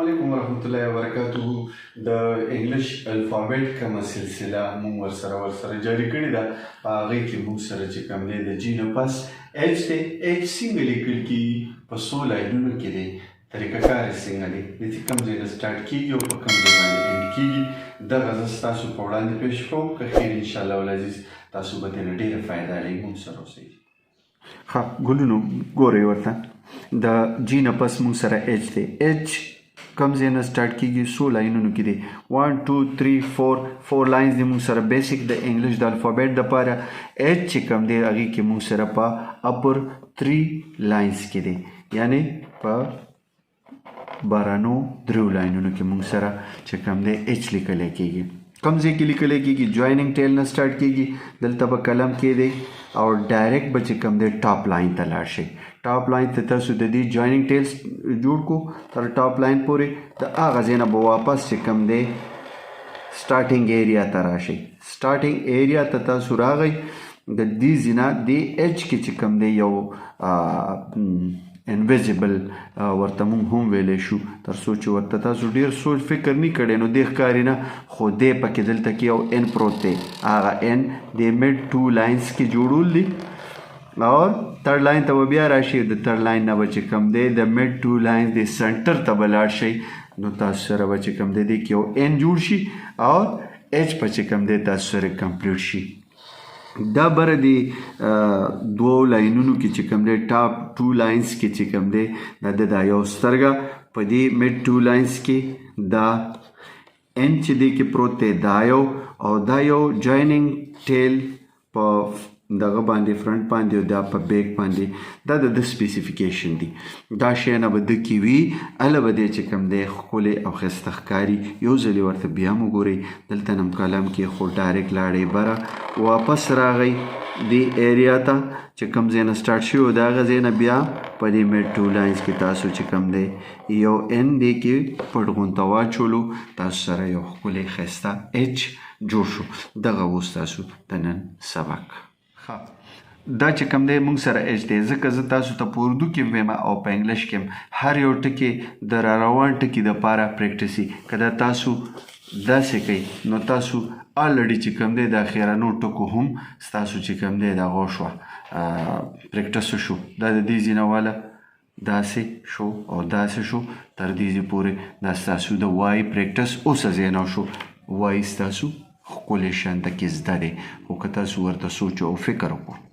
علیکم ورحمۃ اللہ وبرکاتہ د انګلیش الفابet کومه سلسله مونږ ورسره جاری کړې ده په هغې کې مونږ سره چې کوم دی د جي نه پس ایچ دی ایچ څنګه لیکل کېږي په څو لاینونو کې دی طریقه کار یې څنګه دی د چې کوم ځای نه سټارټ کېږي او په کوم ځای باندې اینډ کېږي دغه زه ستاسو په وړاندې پیش کوم که خیر انشاءالله العزیز تاسو به ترې ډېره فایده اړئ مونږ سره اوسئ ښه ګلونو ګورئ ورته د جي نه پس مونږ سره ایچ دی ایچ کوم ځای نه سټارټ کېږي څو لاینونو کې دی 1 2 3 4 لاینز دي مونږ سره بیسیک د انګلیش د الفابet دپاره ایچ چې کوم دی هغې کې مونږ سره په اپر 3 لاینز کې دی یعنې په بارانو دریو لاینونو کې مونږ سره چې کوم دی ایچ لیکلی کېږي کوم ځای کې لیکلی کېږي جویننګ ټیل نه سټارټ کېږي دلته به قلم کې دی او ډایرکټ به چې کوم دی ټاپ لاین ته لاړ شئ ټاپ لاین ته تاسو د دې جویننګ ټیل جوړ کړو تر ټاپ لاین پورې د هغه ځای نه به واپس چې کوم دی سټارټینګ ایریا ته راشئ سټارټینګ ایریا ته تاسو راغئ د دې ځای نه دې ایچ کې چې کوم دی یو انویزیبل ورته مونږ هم ویلی شو تر څو چې ورته تاسو ډېر سوچ فکر نه کړی نو دې ښکاري نه خو دې پکې دلته کې یو ان پروت دی هغه ان د مډ 2 لاینز کې جوړول دي اور تھرڈ لائن ته به بیا راشي د تھرډ لاین نه به چې کوم دی د مډ 2 لاینز د سنټر ته به لاړ شئ نو تاسو سره به چې کوم دی دې کې یو ان جوړ شي اور ایچ به چې کوم دی تاسو سره کمپلیټ شي دا بره د دوو لاینونو کې چې کوم دی ټاپ 2 لاینز کې چې کوم دی دا یو سترګه په دې مډ 2 لاینز کې دا ان چې دی کې پروت دی دا یو او دا یو جویننګ ټیل په دغه باندې فرنٹ باندې او دا په بیک باندې دا د سپیسیفیکیشن دي دا شیانه به د کې وي هله به دی چې کوم دی ښکلی او ښایسته ښکاري یو ځلې ورته بیا هم وګورئ دلته نم قلم کې خو ډایرکټ لاړئ بره واپس راغئ دې ایریا ته چې کوم ځای نه سټارټ شوي و د هغه ځای نه بیا په دې مډ 2 لاینز کې تاسو چې کوم دی یو ان دی کې پټ غونته واچولو تاسو سره یو ښکلی ښایسته ایچ جوړ شو دغه اوس تاسو د نن سبق دا چې کوم دی مونږ سره ایچ دی ځکه زه تاسو ته په اردو کې ویم او په انګلیش کې هر یو ټکي د را روان ټکي دپاره پریکټسي که دا تاسو داسې کوئ نو تاسو الریډي چې کوم دی د اخرانو ټکو هم ستاسو چې کوم دی د هغو شوه پریکټس شو دا د دې ځای نه واله داسې شو او داسې شو تر دې ځای پورې دا ستاسو د وای پریکټس اوسه ځای نه شو وای ستاسو ښکلی شانته کې زده دی خو که تاسو ورته سوچ او فکر وکړو